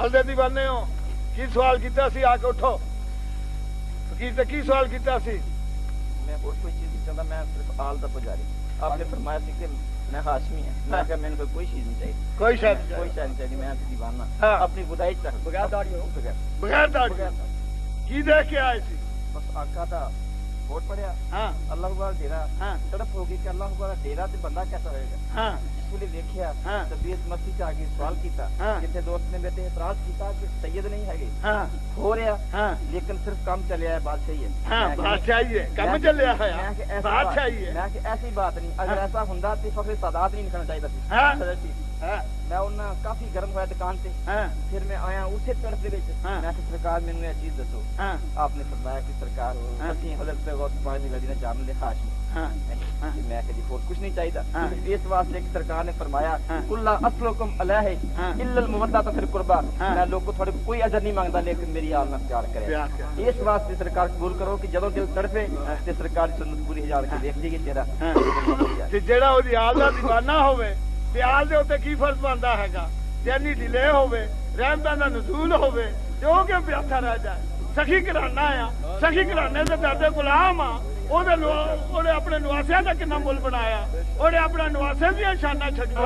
आल दे दीवाने हो। की सवाल किया सी? आके उठो फकीर ते की सवाल किया सी? मैं और कोई चीज नहीं चाहता, मैं सिर्फ आल दा पुजारी। आपने फरमाया सी कि मैं हाशमी है, मैं कहा मैंने कोई चीज नहीं चाहिए, कोई शायद कोई शायद नहीं चाहिए, मैं दीवाना हाँ। अपनी बुदाई तक बगैर दाढ़ी हो बगैर दाढ़ी की देख के आए सी? बस आका दा वोट पड़िया हाँ अल्लाह हुआ डेरा हाँ तड़प होगी कि अल्लाह हुआ डेरा ते बंदा कैसा होएगा। हाँ इसलिए देखिया हाँ। तबीयत मस्ती च आ गई, सवाल किया हाँ। कितने दोस्त ने मेरे एतराज किया कि सैयद नहीं है हाँ हो रहा हाँ लेकिन सिर्फ काम चलिया है, बादशाही है। हाँ बादशाही है, कम चलिया है बादशाही है। मैं कि ऐसी बात नहीं, अगर ऐसा हुंदा तो फखरे सादात नहीं लिखना चाहिए था। हाँ। हाँ। मैं उन्हें काफी गर्म होया दुकान से, हाँ फिर मैं आया उसे तड़प दे विच हाँ। मैं कि सरकार मैनू ये चीज दसो। हाँ आपने फरमाया कि सरकार हाँ। असि हज़रत पैगंबर पाक दी मदीना जाम ले हाशमी। हाँ हाँ। मैं कभी और कुछ नहीं चाहिए हाँ। इस वास्ते कि सरकार ने फरमाया हाँ। कुल्ला अस्लुकुम अलैहि हाँ। इल्लल मुवद्दत फिल कुर्बा। हाँ। मैं लोग को थोड़े कोई अजर नहीं मांगता, लेकिन मेरी आल नाल प्यार करे। प्यार करे। इस वास्ते सरकार कबूल करो कि जदों दिल तड़फे ते सरकार दी सुन्नत पूरी हजार के देख लीजिए चेहरा। हाँ। ते जेड़ा ओदी आल दा दीवाना होवे ते आल दे उत्ते की फर्ज बनदा हैगा? जैनी ढिले होवे, रहमतां दा नज़ूल होवे, जो के प्यासा रह जाए। सखी घराना आ, सखी घराने दे दर्दे गुलाम आ। ओदे अपने नवासियां दा किन्ना मुल बनाया, ओदे अपने नवासियां दी शाना छड्डियां।